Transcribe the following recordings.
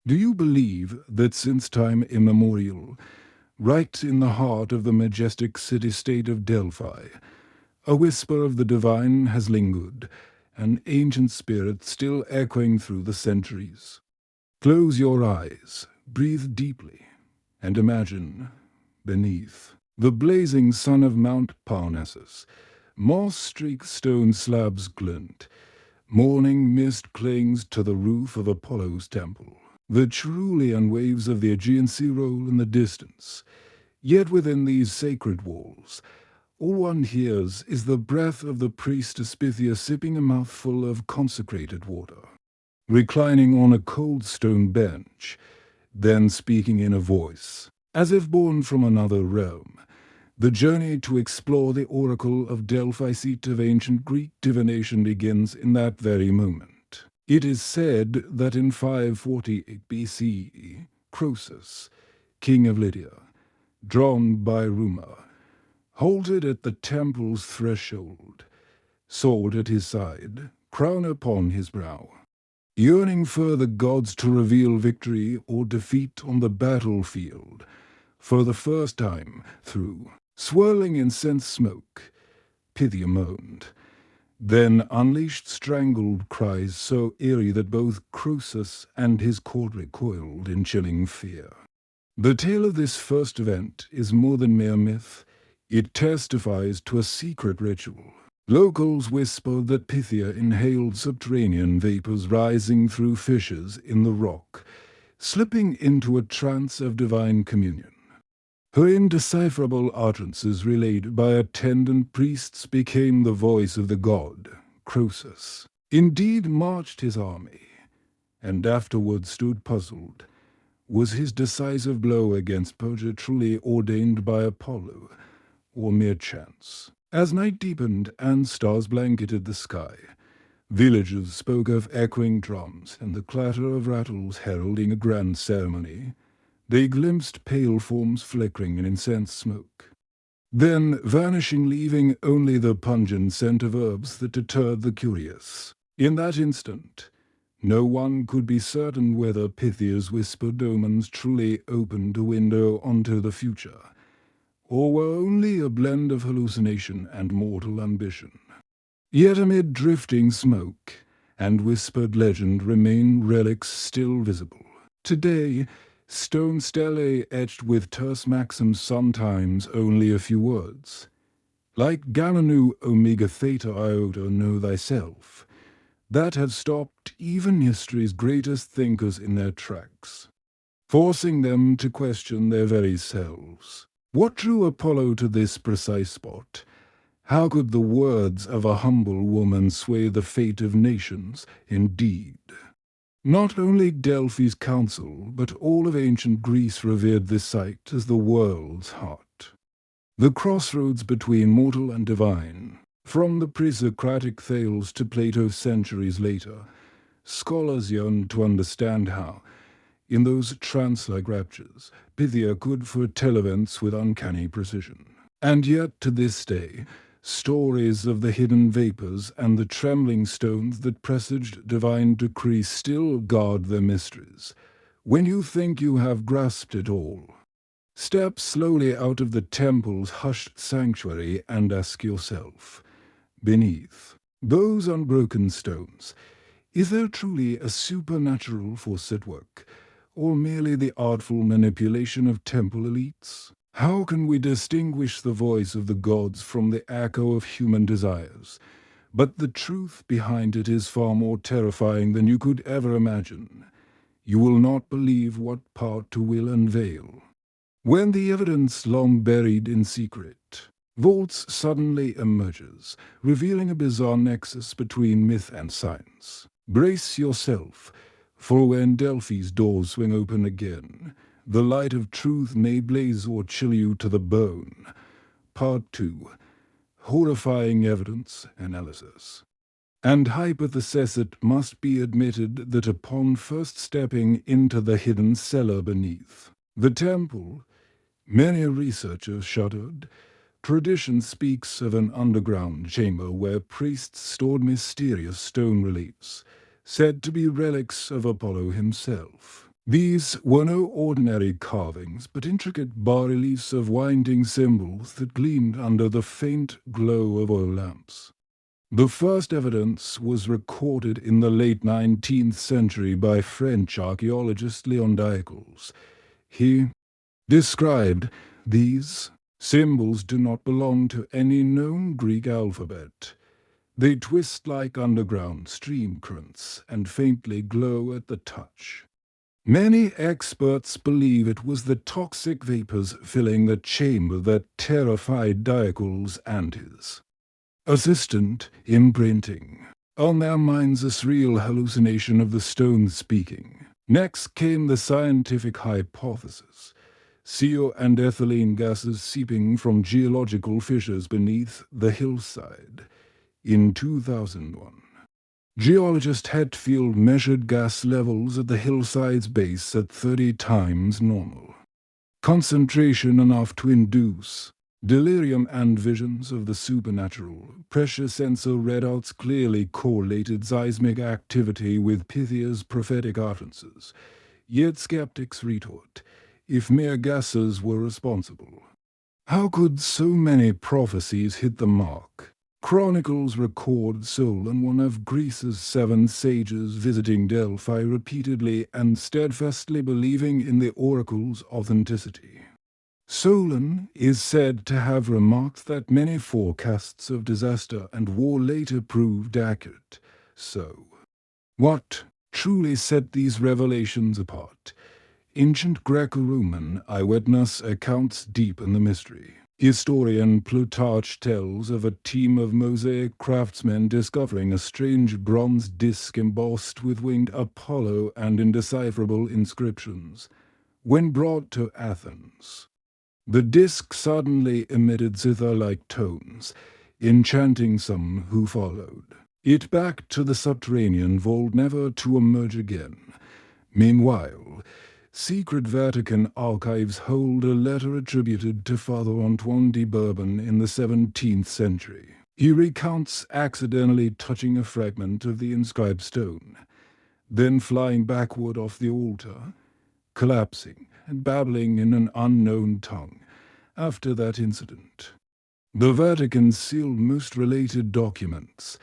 Do you believe that since time immemorial, right in the heart of the majestic city-state of Delphi, a whisper of the divine has lingered, an ancient spirit still echoing through the centuries? Close your eyes, breathe deeply, and imagine, beneath, the blazing sun of Mount Parnassus, moss-streaked stone slabs glint, morning mist clings to the roof of Apollo's temple. The cerulean waves of the Aegean Sea roll in the distance, yet within these sacred walls, all one hears is the breath of the priestess Pythia sipping a mouthful of consecrated water, reclining on a cold stone bench, then speaking in a voice, as if born from another realm. The journey to explore the oracle of Delphi, seat of ancient Greek divination, begins in that very moment. It is said that in 548 BCE, Croesus, king of Lydia, drawn by rumor, halted at the temple's threshold, sword at his side, crown upon his brow, yearning for the gods to reveal victory or defeat on the battlefield. For the first time, through swirling incense smoke, Pythia moaned, then unleashed strangled cries so eerie that both Croesus and his court recoiled in chilling fear. The tale of this first event is more than mere myth. It testifies to a secret ritual. Locals whisper that Pythia inhaled subterranean vapors rising through fissures in the rock, slipping into a trance of divine communion. Her indecipherable utterances relayed by attendant priests became the voice of the god, Croesus. Indeed marched his army, and afterward stood puzzled. Was his decisive blow against Persia truly ordained by Apollo, or mere chance? As night deepened and stars blanketed the sky, villagers spoke of echoing drums and the clatter of rattles heralding a grand ceremony. They glimpsed pale forms flickering in incense smoke, then vanishing, leaving only the pungent scent of herbs that deterred the curious. In that instant, no one could be certain whether Pythia's whispered omens truly opened a window onto the future, or were only a blend of hallucination and mortal ambition. Yet amid drifting smoke and whispered legend remain relics still visible. Today, stone stelae etched with terse maxims, sometimes only a few words, like Galanu Omega Theta Iota Know Thyself, that have stopped even history's greatest thinkers in their tracks, forcing them to question their very selves. What drew Apollo to this precise spot? How could the words of a humble woman sway the fate of nations? Indeed, not only Delphi's council, but all of ancient Greece revered this site as the world's heart, the crossroads between mortal and divine. From the pre-Socratic Thales to Plato centuries later, scholars yearned to understand how, in those trance-like raptures, Pythia could foretell events with uncanny precision. And yet, to this day, stories of the hidden vapors and the trembling stones that presaged divine decree still guard their mysteries. When you think you have grasped it all, step slowly out of the temple's hushed sanctuary and ask yourself, beneath those unbroken stones, is there truly a supernatural force at work, or merely the artful manipulation of temple elites? How can we distinguish the voice of the gods from the echo of human desires? But the truth behind it is far more terrifying than you could ever imagine. You will not believe what part will unveil. When the evidence long buried in secret vaults suddenly emerges, revealing a bizarre nexus between myth and science. Brace yourself, for when Delphi's doors swing open again, the light of truth may blaze or chill you to the bone. Part 2. Horrifying Evidence Analysis. And hypothesis, it must be admitted that upon first stepping into the hidden cellar beneath the temple, many a researcher shuddered. Tradition speaks of an underground chamber where priests stored mysterious stone reliefs, said to be relics of Apollo himself. These were no ordinary carvings, but intricate bas-reliefs of winding symbols that gleamed under the faint glow of oil lamps. The first evidence was recorded in the late 19th century by French archaeologist Leon Diacles. He described these symbols do not belong to any known Greek alphabet. They twist like underground stream currents and faintly glow at the touch. Many experts believe it was the toxic vapors filling the chamber that terrified Diacles and his assistant imprinting on their minds a surreal hallucination of the stone speaking. Next came the scientific hypothesis: CO and ethylene gases seeping from geological fissures beneath the hillside. In 2001, geologist Hetfield measured gas levels at the hillside's base at 30 times normal. Concentration enough to induce delirium and visions of the supernatural. Pressure sensor readouts clearly correlated seismic activity with Pythia's prophetic utterances. Yet skeptics retort, if mere gases were responsible, how could so many prophecies hit the mark? Chronicles record Solon, one of Greece's 7 sages, visiting Delphi repeatedly and steadfastly believing in the oracle's authenticity. Solon is said to have remarked that many forecasts of disaster and war later proved accurate. So, what truly set these revelations apart? Ancient Greco-Roman eyewitness accounts deepen the mystery. Historian Plutarch tells of a team of mosaic craftsmen discovering a strange bronze disc embossed with winged Apollo and indecipherable inscriptions. When brought to Athens, the disc suddenly emitted zither-like tones, enchanting some who followed it back to the subterranean vault, never to emerge again. Meanwhile, secret Vatican archives hold a letter attributed to Father Antoine de Bourbon in the 17th century. He recounts accidentally touching a fragment of the inscribed stone, then flying backward off the altar, collapsing and babbling in an unknown tongue. After that incident, the Vatican sealed most related documents,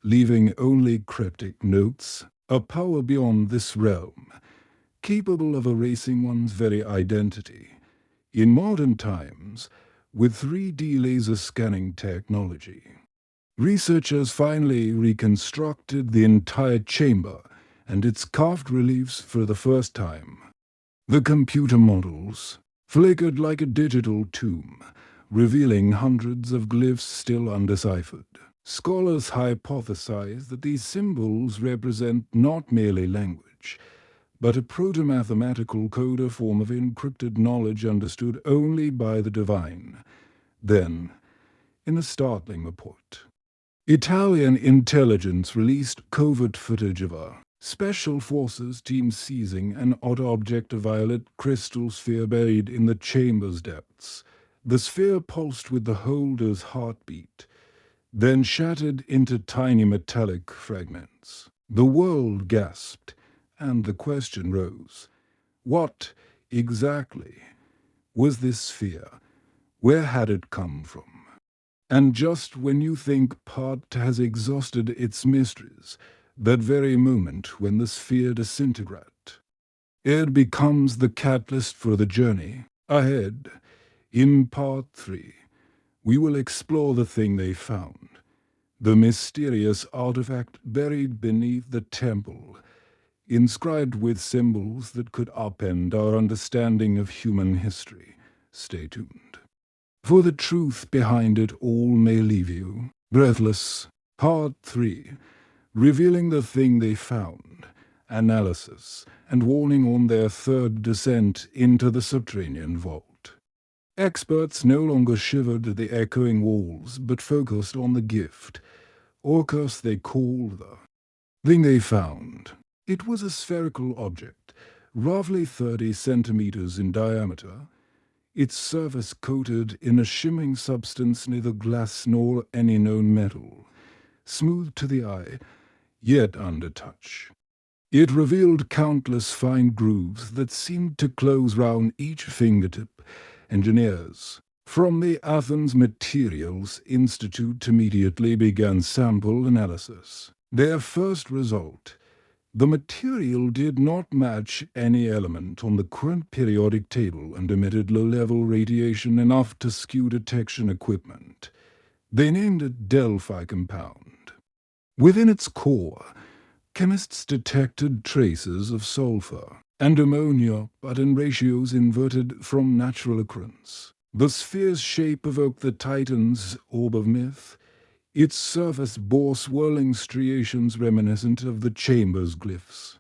leaving only cryptic notes, a power beyond this realm, capable of erasing one's very identity. In modern times, with 3D laser scanning technology, researchers finally reconstructed the entire chamber and its carved reliefs for the first time. The computer models flickered like a digital tomb, revealing hundreds of glyphs still undeciphered. Scholars hypothesize that these symbols represent not merely language, but a proto-mathematical code, a form of encrypted knowledge understood only by the divine. Then, in a startling report, Italian intelligence released covert footage of a special forces team seizing an odd object, a violet crystal sphere buried in the chamber's depths. The sphere pulsed with the holder's heartbeat, then shattered into tiny metallic fragments. The world gasped, and the question rose: what exactly was this sphere? Where had it come from? And just when you think part has exhausted its mysteries, that very moment when the sphere disintegrates, it becomes the catalyst for the journey ahead. In Part 3, we will explore the thing they found, the mysterious artifact buried beneath the temple, inscribed with symbols that could upend our understanding of human history. Stay tuned, for the truth behind it all may leave you breathless. Part 3, revealing the thing they found, analysis, and warning on their third descent into the subterranean vault. Experts no longer shivered at the echoing walls, but focused on the gift, or curse they called the thing they found. It was a spherical object, roughly 30 centimeters in diameter, its surface coated in a shimmering substance neither glass nor any known metal, smooth to the eye, yet under touch. It revealed countless fine grooves that seemed to close round each fingertip. Engineers from the Athens Materials Institute immediately began sample analysis. Their first result: the material did not match any element on the current periodic table and emitted low-level radiation enough to skew detection equipment. They named it Delphi compound. Within its core, chemists detected traces of sulfur and ammonia, but in ratios inverted from natural occurrence. The sphere's shape evoked the Titan's orb of myth. Its surface bore swirling striations reminiscent of the chamber's glyphs.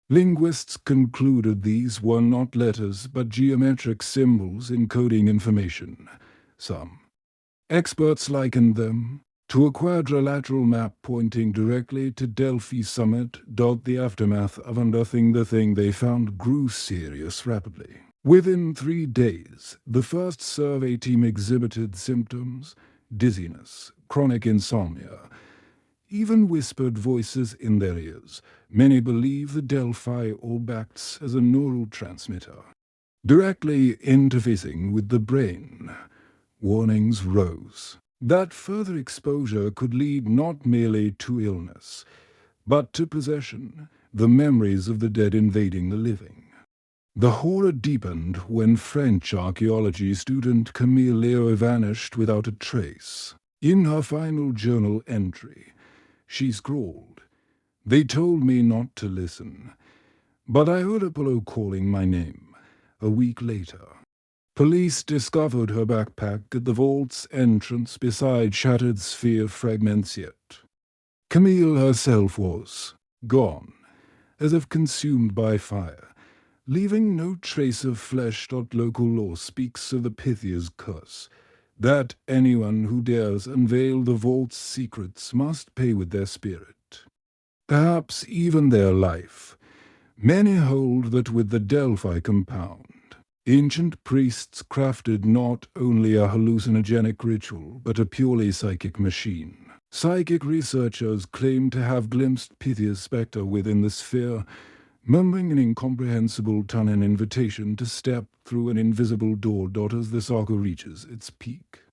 Linguists concluded these were not letters but geometric symbols encoding information. Some experts likened them to a quadrilateral map pointing directly to Delphi summit. The aftermath of unearthing the thing they found grew serious rapidly. Within 3 days, the first survey team exhibited symptoms: dizziness, chronic insomnia, even whispered voices in their ears. Many believe the Delphi orb acts as a neural transmitter, directly interfacing with the brain. Warnings rose that further exposure could lead not merely to illness, but to possession, the memories of the dead invading the living. The horror deepened when French archaeology student Camille Leo vanished without a trace. In her final journal entry, she scrawled, "They told me not to listen, but I heard Apollo calling my name." A week later, police discovered her backpack at the vault's entrance beside shattered sphere fragments yet. Camille herself was gone, as if consumed by fire, leaving no trace of flesh. Local law speaks of the Pythia's curse, that anyone who dares unveil the vault's secrets must pay with their spirit, perhaps even their life. Many hold that with the Delphi compound, ancient priests crafted not only a hallucinogenic ritual, but a purely psychic machine. Psychic researchers claim to have glimpsed Pythia's spectre within the sphere, murmuring an incomprehensible tongue, an invitation to step through an invisible door. As the saga reaches its peak,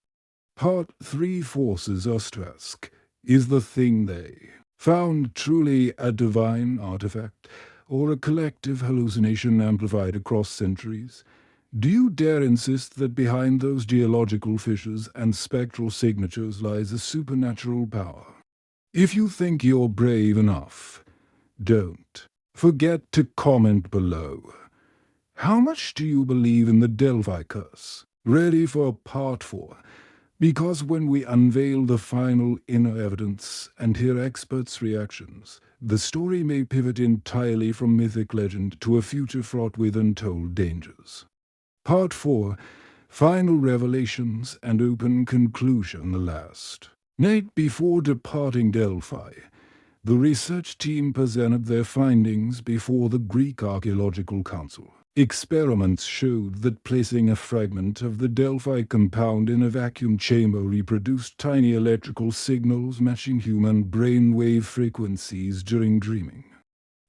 Part 3 forces us to ask, is the thing they found truly a divine artifact, or a collective hallucination amplified across centuries? Do you dare insist that behind those geological fissures and spectral signatures lies a supernatural power? If you think you're brave enough, don't forget to comment below. How much do you believe in the Delphi curse? Ready for Part 4? Because when we unveil the final inner evidence and hear experts' reactions, the story may pivot entirely from mythic legend to a future fraught with untold dangers. Part 4, Final Revelations and Open Conclusion. The last night before departing Delphi, the research team presented their findings before the Greek Archaeological Council. Experiments showed that placing a fragment of the Delphi compound in a vacuum chamber reproduced tiny electrical signals matching human brainwave frequencies during dreaming.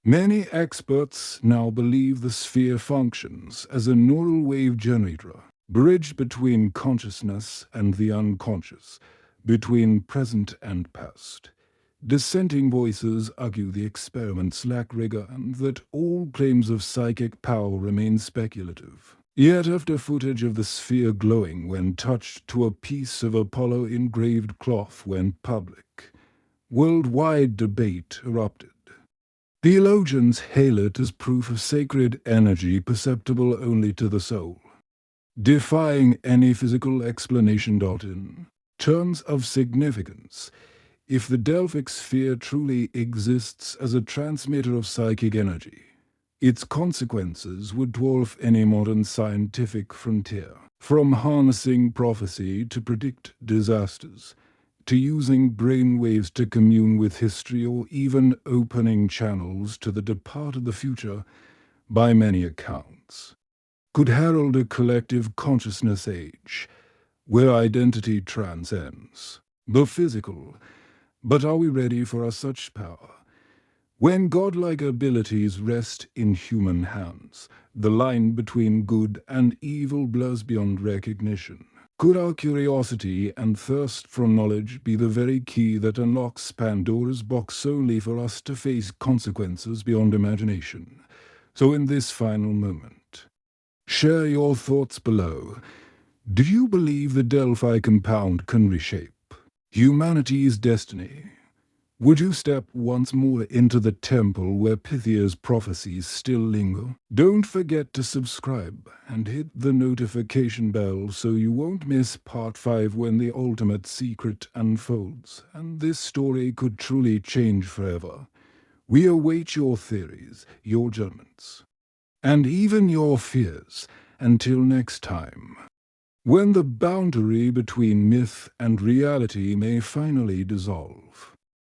Many experts now believe the sphere functions as a neural wave generator, bridge between consciousness and the unconscious, between present and past. Dissenting voices argue the experiments lack rigor and that all claims of psychic power remain speculative. Yet after footage of the sphere glowing when touched to a piece of Apollo engraved cloth went public, worldwide debate erupted. Theologians hail it as proof of sacred energy perceptible only to the soul, defying any physical explanation. In terms of significance, if the Delphic sphere truly exists as a transmitter of psychic energy, its consequences would dwarf any modern scientific frontier. From harnessing prophecy to predict disasters, to using brainwaves to commune with history, or even opening channels to the departed, the future, by many accounts, could herald a collective consciousness age, where identity transcends the physical. But are we ready for such power? When godlike abilities rest in human hands, the line between good and evil blurs beyond recognition. Could our curiosity and thirst for knowledge be the very key that unlocks Pandora's box solely for us to face consequences beyond imagination? So in this final moment, share your thoughts below. Do you believe the Delphi compound can reshape humanity's destiny? Would you step once more into the temple where Pythia's prophecies still linger? Don't forget to subscribe and hit the notification bell so you won't miss part 5 when the ultimate secret unfolds, and this story could truly change forever. We await your theories, your judgments, and even your fears. Until next time, when the boundary between myth and reality may finally dissolve.